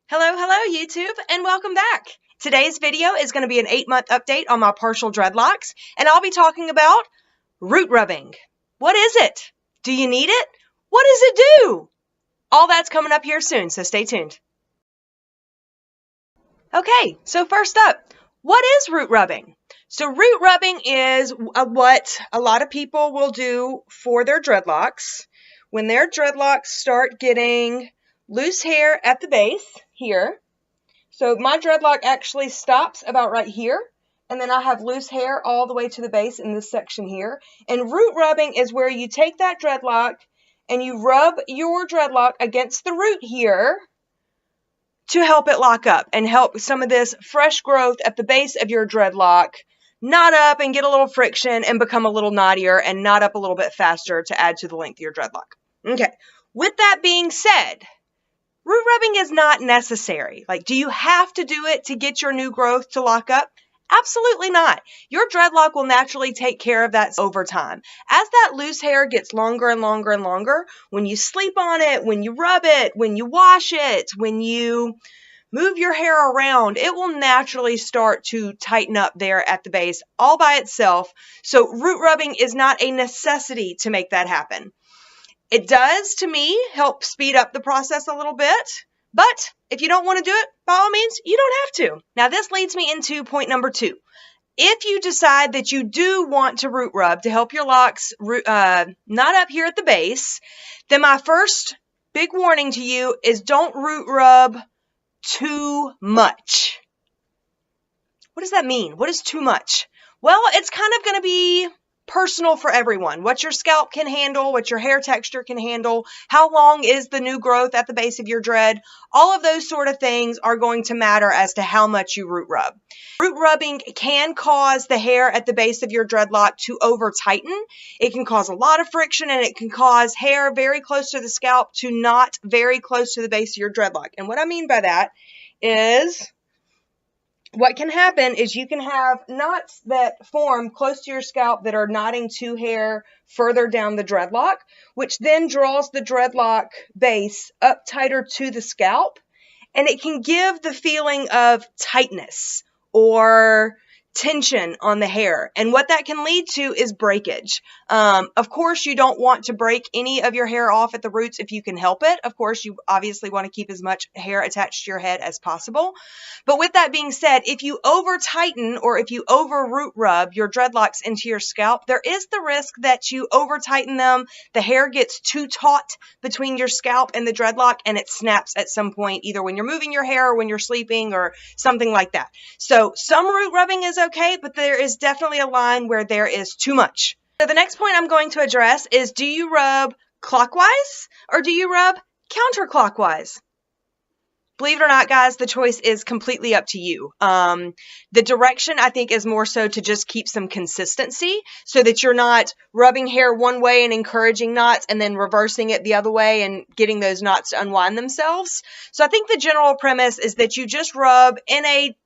Hello YouTube, and welcome back. Today's video is going to be an 8-month update on my partial dreadlocks, and I'll be talking about root rubbing. What is it? Do you need it? What does it do? All that's coming up here soon, so stay tuned. Okay, so first up, what is root rubbing? So root rubbing is what a lot of people will do for their dreadlocks. When their dreadlocks start getting loose hair at the base here. So my dreadlock actually stops about right here, and then I have loose hair all the way to the base in this section here. And root rubbing is where you take that dreadlock and you rub your dreadlock against the root here to help it lock up and help some of this fresh growth at the base of your dreadlock knot up and get a little friction and become a little knottier and knot up a little bit faster to add to the length of your dreadlock. Okay, with that being said, root rubbing is not necessary. Like, do you have to do it to get your new growth to lock up? Absolutely not. Your dreadlock will naturally take care of that over time. As that loose hair gets longer and longer and longer, when you sleep on it, when you rub it, when you wash it, when you move your hair around, it will naturally start to tighten up there at the base all by itself. So root rubbing is not a necessity to make that happen. It does, to me, help speed up the process a little bit, but if you don't want to do it, by all means, you don't have to. Now, this leads me into point number 2. If you decide that you do want to root rub to help your locks knot up here at the base, then my first big warning to you is don't root rub too much. What does that mean? What is too much? Well, it's kind of going to be personal for everyone. What your scalp can handle, what your hair texture can handle, how long is the new growth at the base of your dread. All of those sort of things are going to matter as to how much you root rub. Root rubbing can cause the hair at the base of your dreadlock to over tighten. It can cause a lot of friction, and it can cause hair very close to the scalp to knot very close to the base of your dreadlock. And what I mean by that is, what can happen is you can have knots that form close to your scalp that are knotting to hair further down the dreadlock, which then draws the dreadlock base up tighter to the scalp, and it can give the feeling of tightness or tension on the hair. And what that can lead to is breakage. Of course, you don't want to break any of your hair off at the roots if you can help it. Of course, you obviously want to keep as much hair attached to your head as possible. But with that being said, if you over tighten or if you over root rub your dreadlocks into your scalp, there is the risk that you over tighten them, the hair gets too taut between your scalp and the dreadlock, and it snaps at some point, either when you're moving your hair or when you're sleeping or something like that. So some root rubbing is okay, but there is definitely a line where there is too much. So the next point I'm going to address is, do you rub clockwise or do you rub counterclockwise? Believe it or not, guys, the choice is completely up to you. The direction, I think, is more so to just keep some consistency so that you're not rubbing hair one way and encouraging knots and then reversing it the other way and getting those knots to unwind themselves. So I think the general premise is that you just rub in a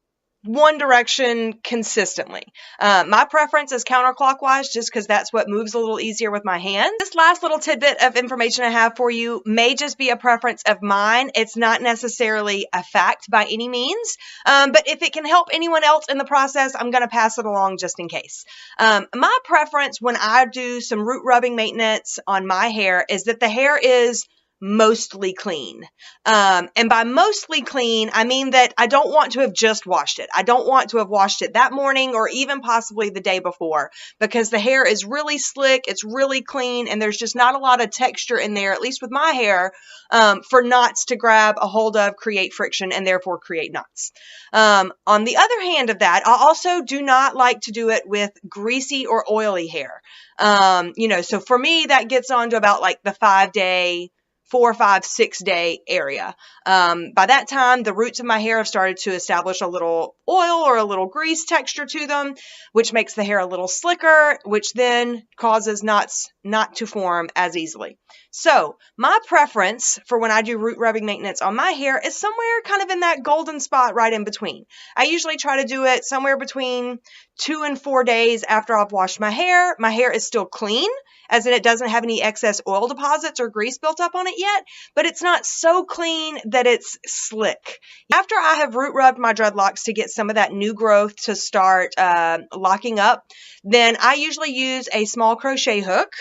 one direction consistently. My preference is counterclockwise just because that's what moves a little easier with my hand. This last little tidbit of information I have for you may just be a preference of mine. It's not necessarily a fact by any means, but if it can help anyone else in the process, I'm going to pass it along just in case. My preference when I do some root rubbing maintenance on my hair is that the hair is mostly clean. And by mostly clean, I mean that I don't want to have just washed it. I don't want to have washed it that morning or even possibly the day before, because the hair is really slick, it's really clean, and there's just not a lot of texture in there, at least with my hair, for knots to grab a hold of, create friction, and therefore create knots. On the other hand of that, I also do not like to do it with greasy or oily hair. So for me, that gets on to about like the 5-day, 4, 5, 6 day area. By that time, the roots of my hair have started to establish a little oil or a little grease texture to them, which makes the hair a little slicker, which then causes knots not to form as easily. So my preference for when I do root rubbing maintenance on my hair is somewhere kind of in that golden spot right in between. I usually try to do it somewhere between 2 and 4 days after I've washed my hair. My hair is still clean, as in it doesn't have any excess oil deposits or grease built up on it yet, but it's not so clean that it's slick. After I have root rubbed my dreadlocks to get some of that new growth to start locking up, then I usually use a small crochet hook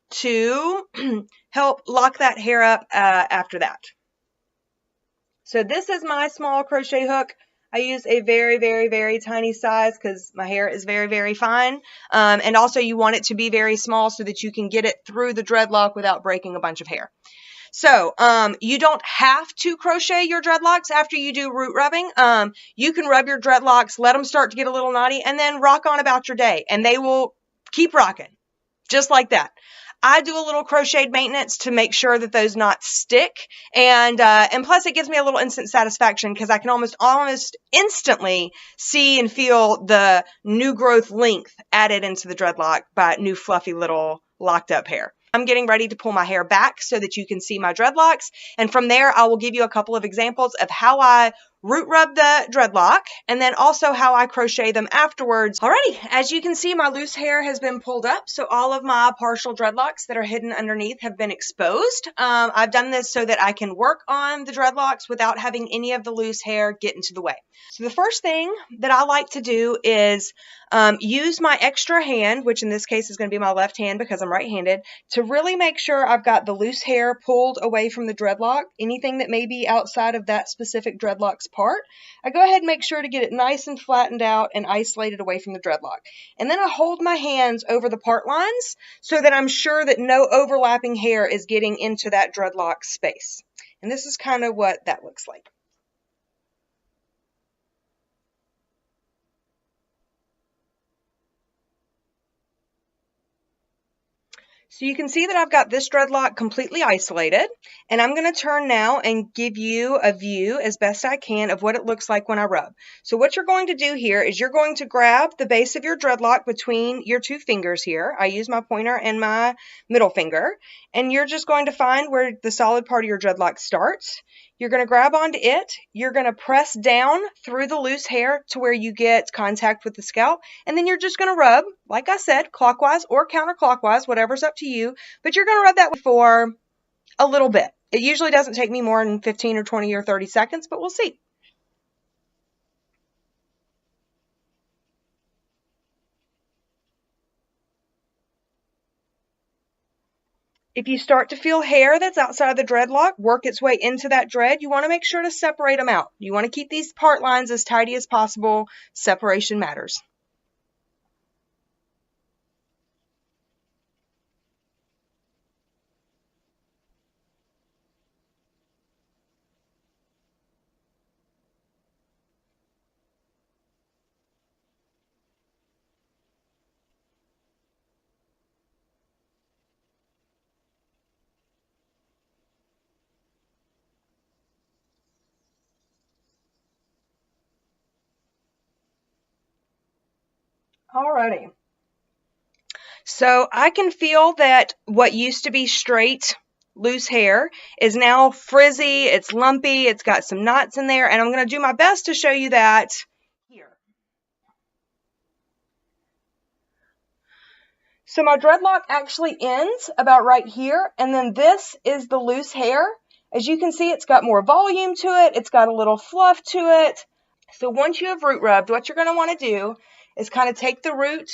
to help lock that hair up after that. So this is my small crochet hook. I use a very, very, very tiny size because my hair is very, very fine. And also you want it to be very small so that you can get it through the dreadlock without breaking a bunch of hair. So you don't have to crochet your dreadlocks after you do root rubbing. You can rub your dreadlocks, let them start to get a little knotty, and then rock on about your day. And they will keep rocking, just like that. I do a little crocheted maintenance to make sure that those knots stick, and plus it gives me a little instant satisfaction because I can almost instantly see and feel the new growth length added into the dreadlock by new fluffy little locked up hair. I'm getting ready to pull my hair back so that you can see my dreadlocks, and from there I will give you a couple of examples of how I root rub the dreadlock and then also how I crochet them afterwards. Alrighty, as you can see, my loose hair has been pulled up, so all of my partial dreadlocks that are hidden underneath have been exposed. I've done this so that I can work on the dreadlocks without having any of the loose hair get into the way. So the first thing that I like to do is use my extra hand, which in this case is going to be my left hand because I'm right-handed, to really make sure I've got the loose hair pulled away from the dreadlock. Anything that may be outside of that specific dreadlock's part, I go ahead and make sure to get it nice and flattened out and isolated away from the dreadlock. And then I hold my hands over the part lines so that I'm sure that no overlapping hair is getting into that dreadlock space. And this is kind of what that looks like. So you can see that I've got this dreadlock completely isolated, and I'm going to turn now and give you a view as best I can of what it looks like when I rub. So what you're going to do here is you're going to grab the base of your dreadlock between your two fingers here. I use my pointer and my middle finger, and you're just going to find where the solid part of your dreadlock starts. You're going to grab onto it, you're going to press down through the loose hair to where you get contact with the scalp, and then you're just going to rub, like I said, clockwise or counterclockwise, whatever's up to you, but you're going to rub that for a little bit. It usually doesn't take me more than 15 or 20 or 30 seconds, but we'll see. If you start to feel hair that's outside of the dreadlock work its way into that dread, you want to make sure to separate them out. You want to keep these part lines as tidy as possible. Separation matters. Alrighty. So I can feel that what used to be straight, loose hair is now frizzy, it's lumpy, it's got some knots in there, and I'm going to do my best to show you that here. So my dreadlock actually ends about right here, and then this is the loose hair. As you can see, it's got more volume to it, it's got a little fluff to it. So once you have root rubbed, what you're going to want to do is kind of take the root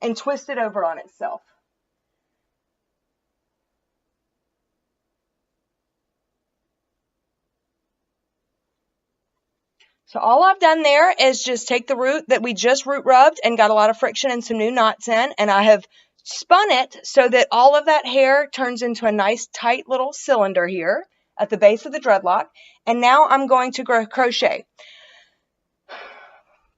and twist it over on itself. So all I've done there is just take the root that we just root rubbed and got a lot of friction and some new knots in, and I have spun it so that all of that hair turns into a nice tight little cylinder here at the base of the dreadlock. And now I'm going to crochet.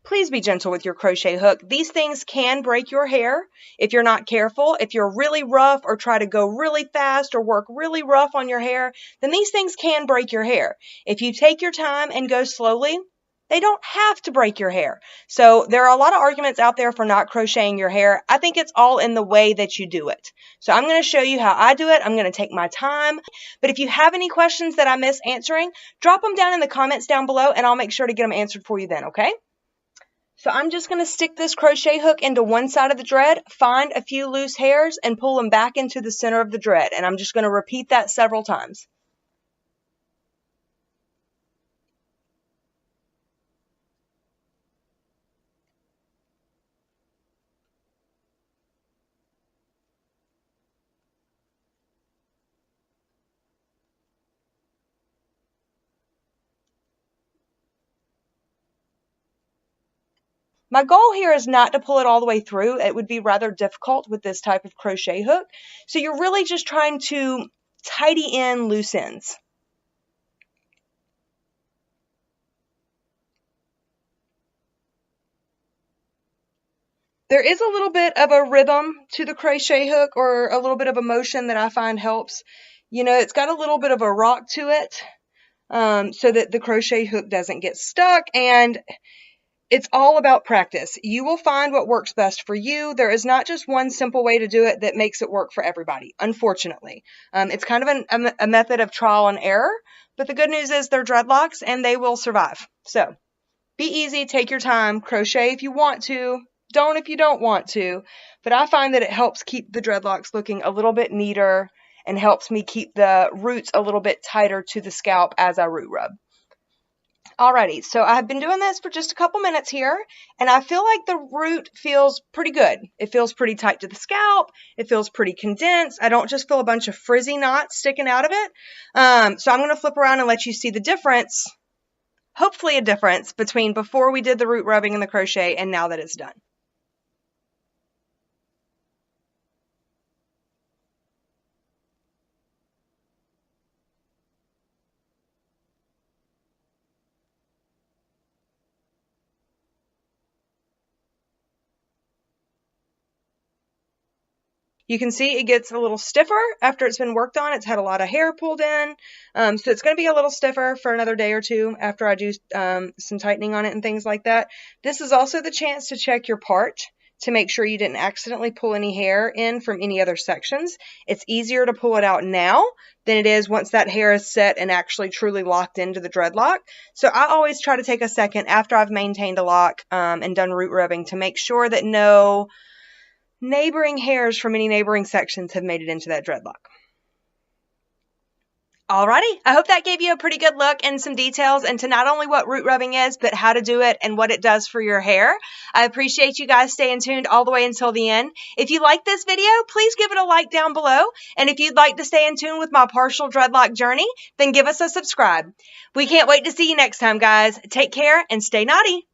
Please be gentle with your crochet hook. These things can break your hair if you're not careful. If you're really rough or try to go really fast or work really rough on your hair, then these things can break your hair. If you take your time and go slowly, they don't have to break your hair. So there are a lot of arguments out there for not crocheting your hair. I think it's all in the way that you do it. So I'm going to show you how I do it. I'm going to take my time. But if you have any questions that I miss answering, drop them down in the comments down below and I'll make sure to get them answered for you then, okay? So I'm just going to stick this crochet hook into one side of the dread, find a few loose hairs, and pull them back into the center of the dread. And I'm just going to repeat that several times. My goal here is not to pull it all the way through. It would be rather difficult with this type of crochet hook. So you're really just trying to tidy in loose ends. There is a little bit of a rhythm to the crochet hook, or a little bit of a motion that I find helps. You know, it's got a little bit of a rock to it, so that the crochet hook doesn't get stuck, and it's all about practice. You will find what works best for you. There is not just one simple way to do it that makes it work for everybody, unfortunately. It's kind of a method of trial and error, but the good news is they're dreadlocks and they will survive. So be easy, take your time, crochet if you want to, don't if you don't want to, but I find that it helps keep the dreadlocks looking a little bit neater and helps me keep the roots a little bit tighter to the scalp as I root rub. Alrighty, so I've been doing this for just a couple minutes here, and I feel like the root feels pretty good. It feels pretty tight to the scalp. It feels pretty condensed. I don't just feel a bunch of frizzy knots sticking out of it. So I'm going to flip around and let you see the difference, hopefully a difference, between before we did the root rubbing and the crochet and now that it's done. You can see it gets a little stiffer after it's been worked on. It's had a lot of hair pulled in. So it's going to be a little stiffer for another day or two after I do some tightening on it and things like that. This is also the chance to check your part to make sure you didn't accidentally pull any hair in from any other sections. It's easier to pull it out now than it is once that hair is set and actually truly locked into the dreadlock. So I always try to take a second after I've maintained a lock and done root rubbing to make sure that no neighboring hairs from any neighboring sections have made it into that dreadlock. Alrighty, I hope that gave you a pretty good look and some details into not only what root rubbing is, but how to do it and what it does for your hair. I appreciate you guys staying tuned all the way until the end. If you like this video, please give it a like down below. And if you'd like to stay in tune with my partial dreadlock journey, then give us a subscribe. We can't wait to see you next time, guys. Take care and stay naughty.